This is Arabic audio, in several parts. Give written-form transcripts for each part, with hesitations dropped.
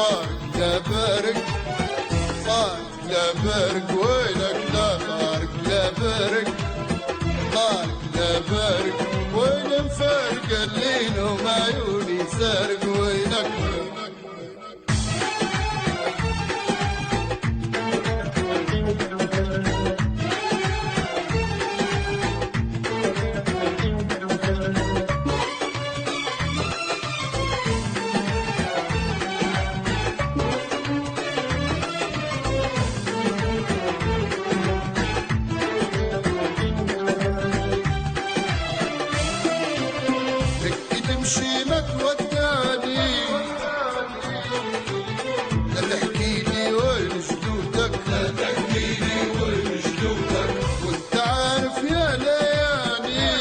طارق لا بارك، طارق لا بارك وينك لا طارق لا بارك، طارق لا بارك وين مفارق اللين وما عيوني سارق وينك. تمشي ما تودعني لا تحكي لي وين جدودك، لا تحكي لي وين جدودك، وانت عارف يا ليالي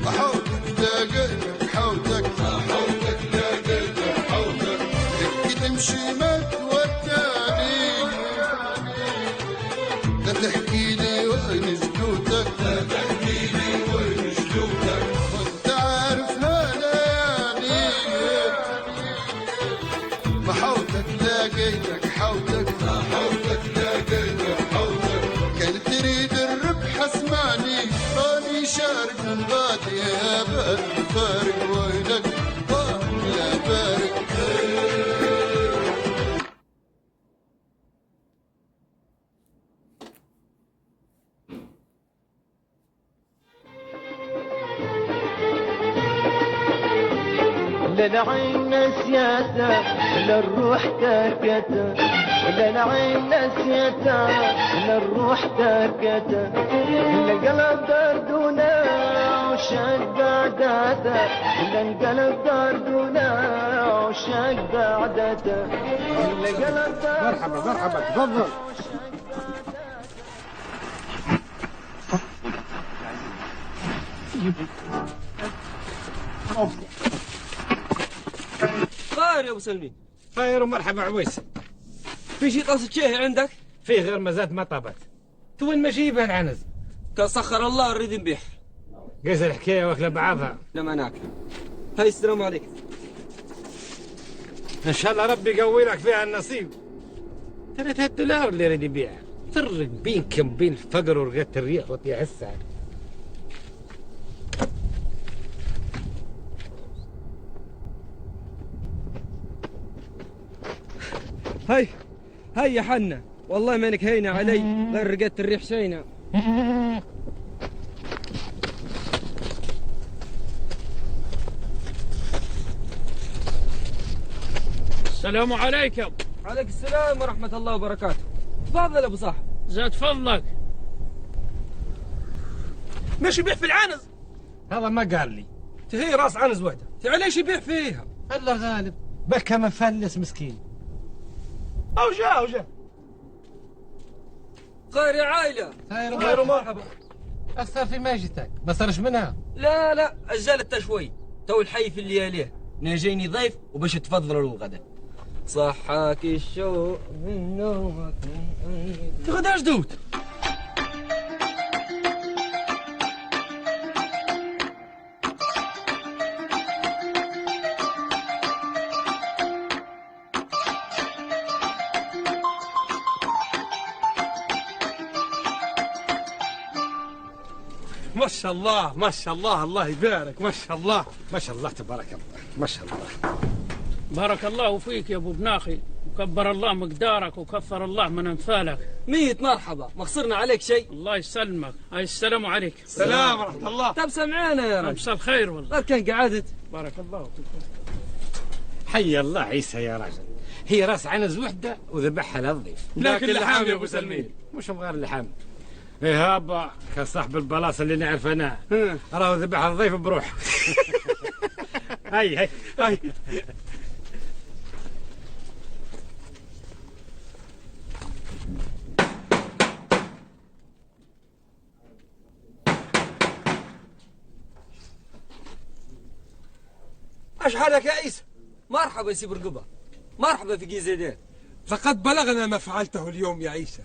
حوتك لاقيتك حوتك، حوتك لاقيتك حوتك. تحكي تمشي ما تودعني لا تحكي لي وين جدودك، لا تحكي لي وين جدودك، وانت عارف هاليالي محوتك لاقيتك حوتك، حوتك لاقيتك حوتك. كان تريد الربح اسمعني راني شارك من غادي يا بارك فارق وينك طارق لا بارك. للعين نسيته للروح تركته، للعين نسيته للروح تركته، القلب دردونه وشق بعدته، القلب دردونه وشق بعدته، القلب مرحبا مرحبا تفضل. خير يا ابو سلمي. خير ومرحبا عويس. في شي طاسة شاي عندك؟ فيه غير مزاد ما طابت. تو وين ماشي بهالعنز؟ كسخر الله نريد نبيح. قيس الحكايه واكله بعضها. لما ناكل. هاي السلام عليكم. ان شاء الله ربي يقوي لك فيها النصيب. 3 دولار اللي يريد يبيعها. فرق بينكم بين الفقر ورقة الريح وطيح السعر. هاي يا حنا، والله مانك هينة علي غير رقدت الريح شينة. السلام عليكم. عليك السلام ورحمة الله وبركاته. تفضل ابو صاحب. زاد فضلك. ماشي يبيع في العنز؟ هذا ما قال لي. هي راس عنز وحده، تعال ليش يبيع فيها؟ الله غالب بكى مفلس مسكين. او جا خير يا عائلة. خير ومرحبا. أثر في ماجتك ما صارش منها. لا أجلت شوي، تو الحي في اللياليه ناجيني ضيف وباش تفضلوا الغدا. صحاك الشوق من نومك تغدا جدود. ما شاء الله ما شاء الله، الله يبارك. ما شاء الله ما شاء الله تبارك الله. ما شاء الله. بارك الله فيك يا ابو بناخي، وكبر الله مقدارك وكثر الله من امثالك. 100 مرحبا، ما خسرنا عليك شيء. الله يسلمك. السلام عليكم. السلام ورحمة الله. طب سمعنا يا رجل. مساء الخير والله. كان قعدت. بارك الله فيك. حي الله عيسى يا راجل. هي راس عنز وحده وذبحها للضيف. لكن اللحام يا ابو سلمين. مش غير اللحام. ايه هابا كصاحب البلاص اللي نعرف انا راهو ذبح الضيف بروح. هاي اش حالك يا عيسى؟ مرحبا يا سي برقبة، مرحبا في زيدان. لقد بلغنا ما فعلته اليوم يا عيسى،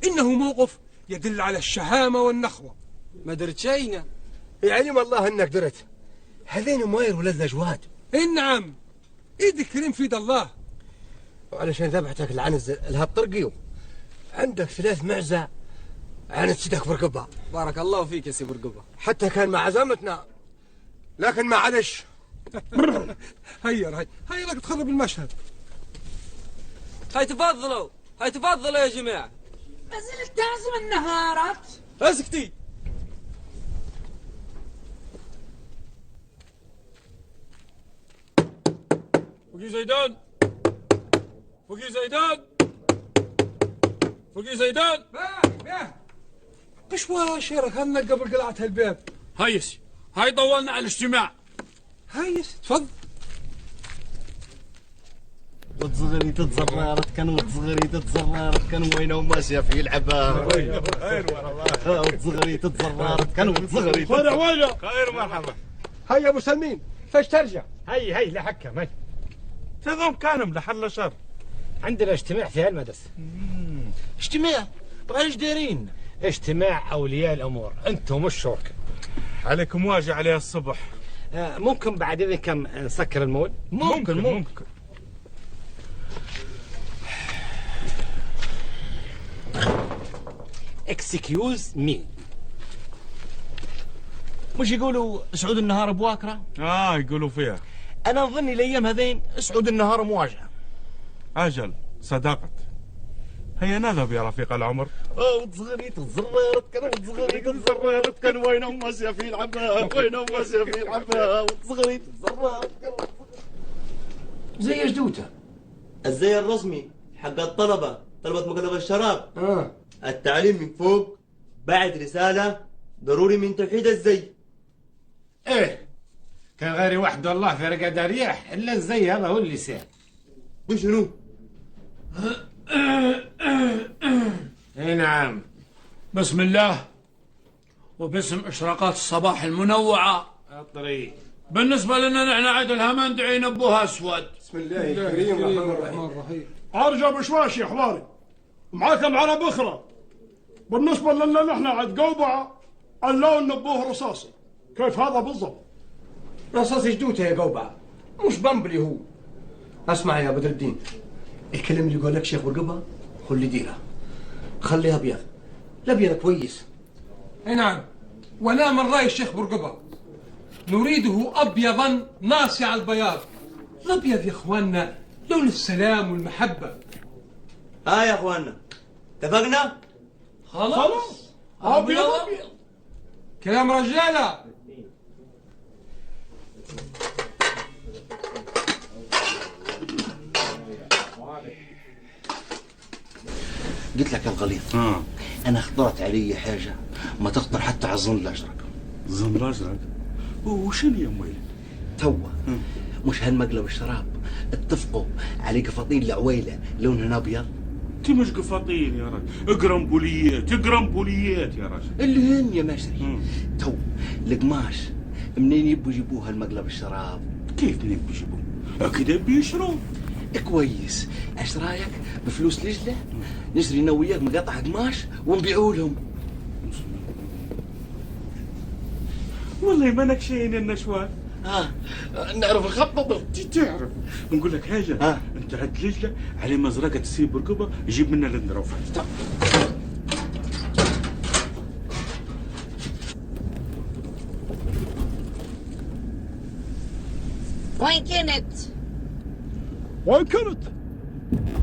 إنه موقف يدل على الشهامة والنخوة. ما درت شينا. يعلم الله انك درت. هذين ماير ولدنا جواد. نعم، ايدك كريم في يد الله. وعلشان ذبحتك العنز الهالطرقيو عندك 3 معزة عن سيدك برقبة. بارك الله فيك يا سي برقبة. حتى كان مع عزمتنا، لكن معلش. هيا لك تخرب المشهد. هاي تفضلوا يا جماعة. ما زلت تعزم النهارات. اسكتي. فوقي زيدان، فوقي زيدان، فوقي زيدان. بشواش يا رخنا قبل قلعة هالباب. هيس، هاي طولنا على الاجتماع. هيس تفضل. وتصغري تتزرارت كان وتصغري تتزرارت كان وين وماشية في يلعبها. وتصغري تتزرارت كان وتصغري. خير مرحبا. هيا ابو سلمين، فاش ترجع؟ هي لحكم هي. تظن كانم لحل شر. عندنا اجتماع في هالمدرسة. اجتماع؟ طبعا ايش دايرين؟ اجتماع اولياء الامور، انتم الشركة. عليكم واجي عليه الصبح. ممكن بعد اذنكم نسكر المول؟ ممكن. اكسكيوز مي. مش يقولوا سعود النهار بواكرة؟ يقولوا فيها. انا اظن الايام هذين سعود النهار مواجهة. اجل صدقت. هيا نذهب يا رفيق العمر. وتصغري تتزرارت كان وتصغري تتزرارت كان وين وماشية في يلعبها. وين وماشية في يلعبها. وتصغري تتزرارت كان. زي جدوته. الزي الرسمي حق الطلبة، طلبة مكتب الشراب. التعليم من فوق بعد رسالة ضروري من توحيد الزي. ايه كان غيري وحده والله في رقد رياح الا الزي هذا هو اللي ساعد. وشنو؟ اي نعم. بسم الله وباسم إشراقات الصباح المنوعة. الطريق. بالنسبة لنا نحن عدل همان دعينا بوها أسود. بسم الله الكريم الرحمن الرحيم. ارجع بشواش يا حواري، معاكم عرب اخرى. بالنسبه لنا نحن عند قوبعه اللون نبوه رصاصي. كيف هذا بالضبط؟ رصاص جدوته يا قوبعه، مش بمبلي هو. اسمع يا بدر الدين، الكلام اللي يقول لك شيخ برقبه خلي ديره، خليها ابيض. الابيض كويس. اي نعم، وانا من راي الشيخ برقبه نريده ابيضا ناصع البياض. الابيض يا اخواننا لون السلام والمحبه. يا اخواننا اتفقنا؟ خلاص ابيض. كلام رجاله. قلت لك يا الغليظ. انا خطرت علي حاجه ما تخطر حتى على الظن الازرق. الظن الازرق؟ وشنو يا مويل؟ توا مش هالمقلب الشراب اتفقوا على قفاطين العويله لونها ابيض. انت مش قفاطين يا راجل، قرنبوليات يا راجل. اللي هن يا مشري. تو القماش منين يبوا يجيبوها المقلب الشراب؟ كيف منين بيجيبوه؟ اكيد بيشروا. كويس، ايش رايك بفلوس لجله نشتري انا وياك مقاطع قماش ونبيعوا لهم؟ والله ما نكشين النشوان. نعرف نخطط. تعرف نقول لك حاجه. انت عند لجله على مزرقه تسيب برقبه يجيب منها الندروفات. وين كنت؟ وين كنت؟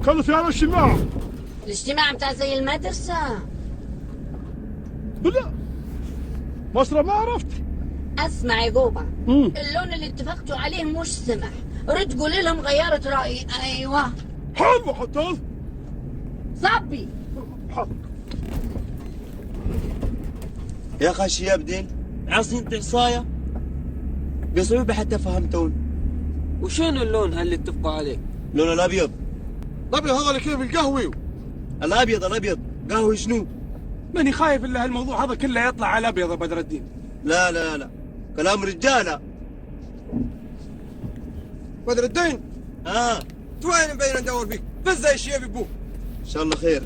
كنت في على الاجتماع. الاجتماع متاع زي المدرسة. لا مصر ما عرفت. اسمع يا قوبة، اللون اللي اتفقتوا عليه مش سمح. رد قول لهم غيرت رأيي. ايوه حلو حتى صبي. حاضر يا اخي شياب دين عصين عصايه بصعوبه حتى فهمتون. وشنو اللون اللي اتفقوا عليه؟ لون الابيض. الابيض هذا اللي كيف القهوي. الابيض قهوه شنو؟ ماني خايف الا هالموضوع هذا كله يطلع على الابيض يا بدر الدين. لا كلام رجاله. بدر الدين وين مبين ندور بيك؟ بس زي الشياب يبوه. ان شاء الله خير.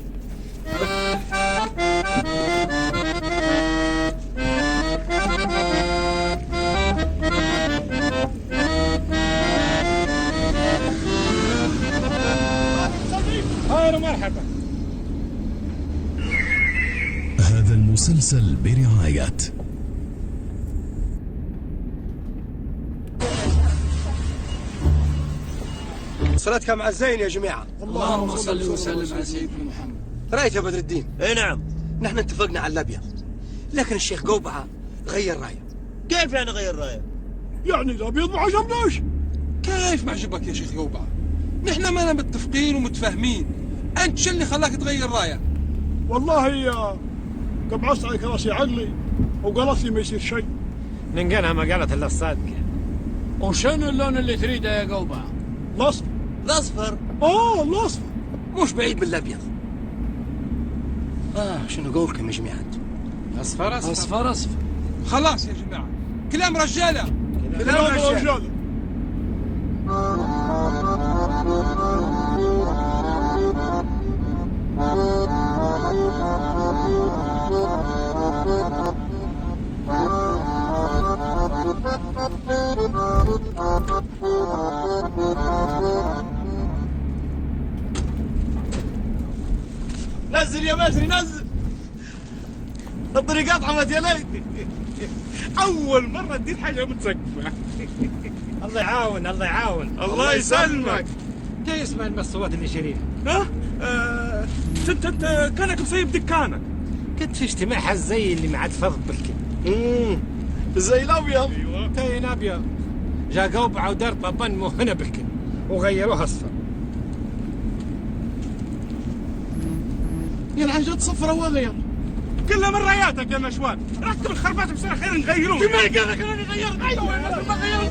هذا المسلسل برعاية صلاتكم مع الزين يا جماعة. اللهم صل وسلم على سيدنا محمد. رأيت يا بدر الدين؟ اي نعم. نحن اتفقنا على الأبيض، لكن الشيخ قوبعة غير رأيه. كيف يعني غير رايه؟ يعني الابيض ما عجبناش. كيف ما عجبك يا شيخ قوبعة؟ نحن ما متفقين ومتفاهمين، انت شو اللي خلاك تغير رايك؟ والله قبعصت على كراسي عقلي وقالت لي ما يصير شيء. ننقلها ما قالت الا الصادقه. وشنو اللون اللي تريده يا قوبعة؟ الاصفر. الاصفر؟ الاصفر مش بعيد من الأبيض. شنو قولكم يا جماعة؟ اصفر اصفر اصفر اصفر. خلاص يا جماعة، كلام رجالة. كلام رجال. نزل يا بدري نزل. الطريقات عملت يا ليت. اول مره تدير حاجه متسقفه. الله يعاون الله يعاون. الله يسلمك. انت اسمع المصوات اللي شريها. ها؟ انت كانك مصيب دكانك. كنت في اجتماع حزي اللي ما عاد فض بالكل. زي الابيض. ايوه كاين ابيض. جا قوبعه ودار طبن مو هنا بالكل وغيروها اصفر. يلعن جد صفرة وغير. كلها من راياتك يا نشوان. ركب الخربات بصير خير نغيروه. كما قال لك انني غيرت. ايوه ما غيرت.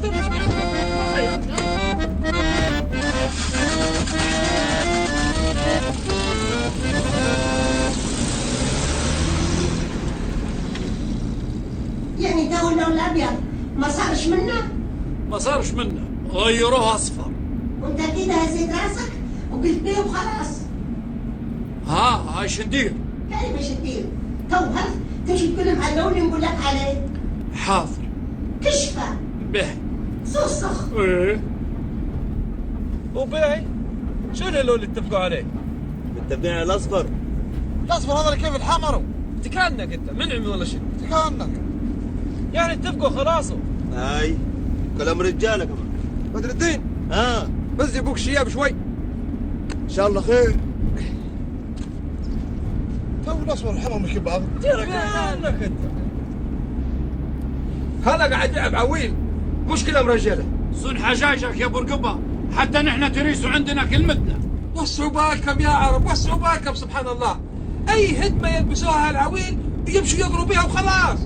يعني تو اللون الابيض ما صارش منه؟ ما صارش منه، غيروها اصفر. وانت كده هزيت راسك وقلت بيه وخلاص. هاي شو ندير؟ كيف باش تدير؟ تو هل تمشي تكلم على اللون اللي نقول لك عليه؟ حاضر. كشفه. به. صخ. ايه. وباهي شنو اللون اللي اتفقوا عليه؟ متفقين على الاصفر. الاصفر هذا كيف الحمر؟ تكانك انت منعمي ولا شنو؟ تكانك. يعني اتفقوا خلاص. هاي كلام رجاله كمان. بدر الدين، بس ابوك شياب شوي. إن شاء الله خير. تو الاصفر والحمر مش بعض. تكانك انت. هذا قاعد يلعب عويل، مش كلام رجاله. صن حجاجك يا برقبة، حتى نحن تريسوا عندنا كلمتنا. وسعوا بالكم يا عرب، وسعوا بالكم. سبحان الله، اي هدمه يلبسوها العويل يمشوا يضربوا بها وخلاص.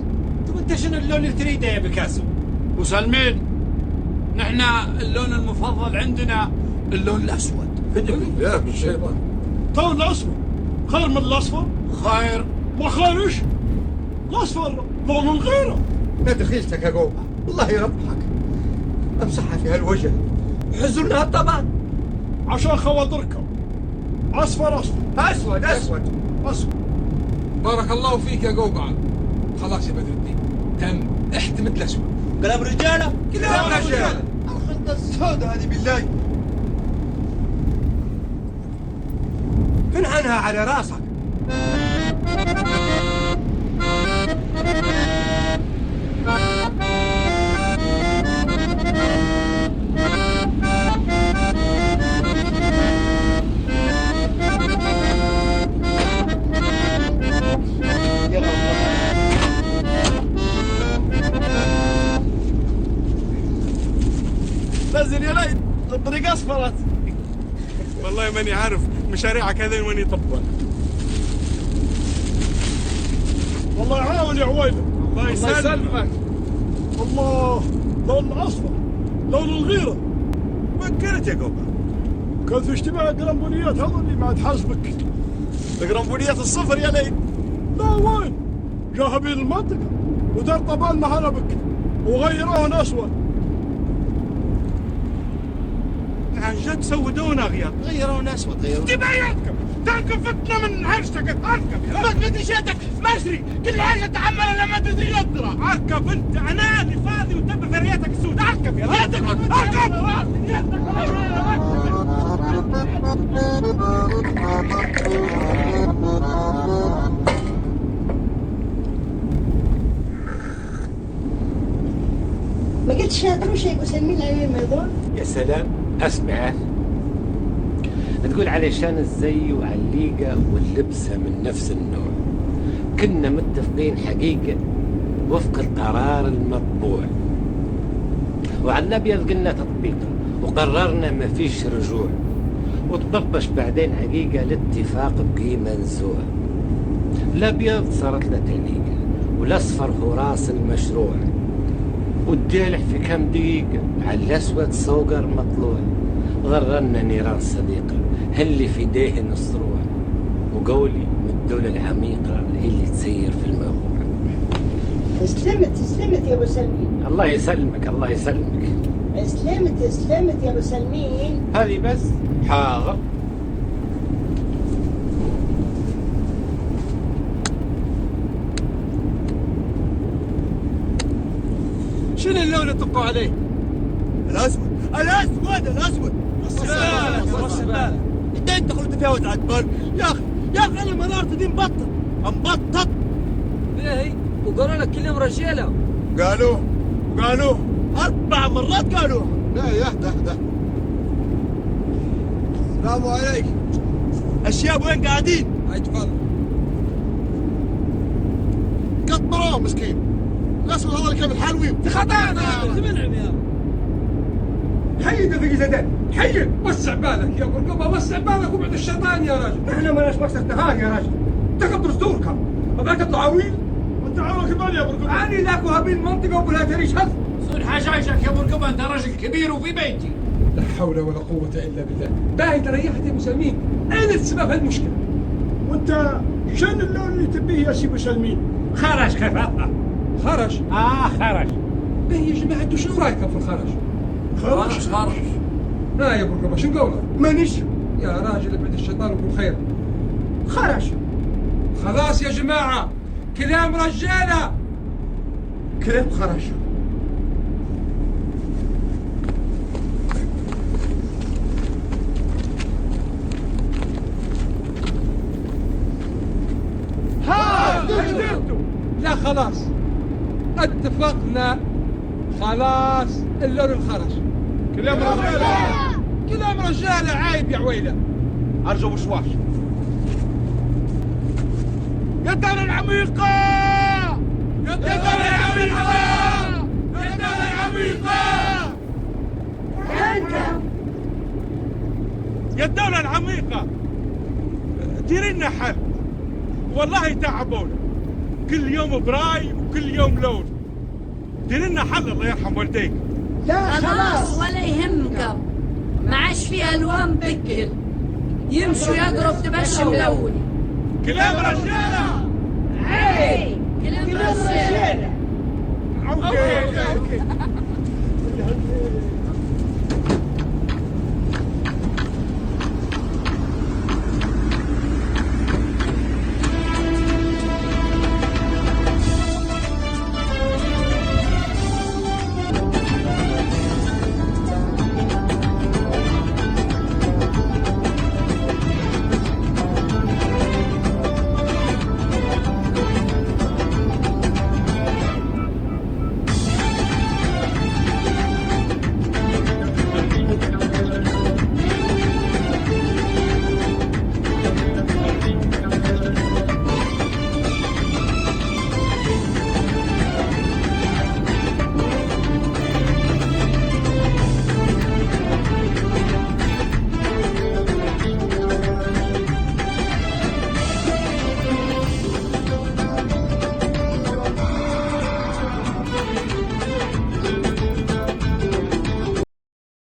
طب انت شنو اللون اللي تريده يا بيكاسو؟ وسلمين، نحن اللون المفضل عندنا اللون الاسود. يا بالشيطان. تو الاصفر خير من الاصفر؟ خير. ما خيرش. الاصفر لون الغيره. ما دخيلتك يا قوبعة، الله يربحك. امسحها في هالوجه، حزنها طبعا. عشان خواطركم اصفر اصفر. اسود اسود اسود. بارك الله فيك يا قوقعة. خلاص يا بدر الدين، تم. احتمد الاسود. كلام رجاله. كلام رجاله. الخنده السوداء هذه بالله. انعنها على راسك. نزل يا ليت الطريق اصفرت. والله ماني عارف مشاريعك هذين وين يطبق. والله يعاون يا عويله. الله يسلمك. الله لون الاصفر لون الغيره. فكرت يا قوبة. كان في اجتماع القرنبونيات هذا اللي ما تحاسبك. القرنبونيات الصفر يا ليت. لا وين؟ جاها بين المنطقه ودار طبال معانا بك وغيروهن اسود. عن جد سودونا غياب. غيرونا اسود غيرونا. تبعيتكم تركب فتنة من عرشتك. اركب يا ما تمدش يدك مشري، كل حاجة تعملها لما تدري يدرى. اركب انت، انا اللي فاضي وتب في رياتك السود. اركب يا يدك اركب. انت شاطر وش يقول سلمي العيون ما يضر. يا سلام، اسمع، تقول علشان الزي وعليقة واللبسة من نفس النوع، كنا متفقين حقيقة وفق القرار المطبوع، وعلى الأبيض قلنا تطبيقه وقررنا ما فيش رجوع، وتطبش بعدين حقيقة الاتفاق بقيمة نزوع. الأبيض صارت له تعليقة والأصفر هو راس المشروع، والدالح في كم دقيقة على الأسود صوقر مطلوع. غررنا نيران صديقة هاللي في ديهن الصروع، وقولي من الدولة العميقة هي اللي تسير في الموضوع. سلمت يا ابو سلمين. الله يسلمك الله يسلمك. سلمت يا ابو سلمين. هذه بس حاضر. شنو اللون اللي طبقوا عليه؟ الاسود والسبالة. انت خلوا تتجاوز على البر يا اخي انا منارتي دي مبطط. باهي، وقالوا لك كلهم رجاله. قالوه 4 مرات قالوه. لا يهدى السلام عليكم. الشباب وين قاعدين؟ هاي تفضل. قطروه مسكين. الاسود هذا اللي كان الحلوي خطانا يا حيد يا ذي زدان، حيد. وسع بالك يا ابو رقبه، وسع بالك وابعد الشيطان يا راجل. احنا مالناش مقصد نهار يا راجل. تكبر صدوركم، ابغاك تطلع عويل. وانت عامل كمان يا ابو رقبه. اني ذاك وهابين المنطقه ولا تريش هذ. صون حشاشك يا ابو رقبه، انت راجل كبير وفي بيتي. لا حول ولا قوه الا بالله. باهي تريحت يا ابو سلمين، انا السبب هالمشكله. وانت شنو اللون اللي تبيه يا سي ابو سلمين؟ خرج كيف هذا؟ خرج؟ خرج. باهي يا جماعه انتوا شنو رايكم في الخرج؟ خرج. ها يا ابو رقبه شنو قولك؟ مانيش يا راجل ابعد الشيطان وكل خير. خرج. خلاص يا جماعه، كلام رجاله. كلام خرج. لا خلاص اتفقنا، خلاص اللون الخرج. كلام رجاله. كلام رجاله عيب يا عويله. ارجو وشواش. يا الدولة العميقة، يا الدولة العميقة، يا الدولة العميقة، يا الدولة العميقة، ديري لنا حل. والله تعبونا، كل يوم براي وكل يوم لون. ديري لنا حل الله يرحم والديك. لا خلاص ولا يهمكم، ما عادش في الوان بكل، يمشوا يقرب تمشي ملون. كلام رجالة. اي كلام رجاله. اوكي.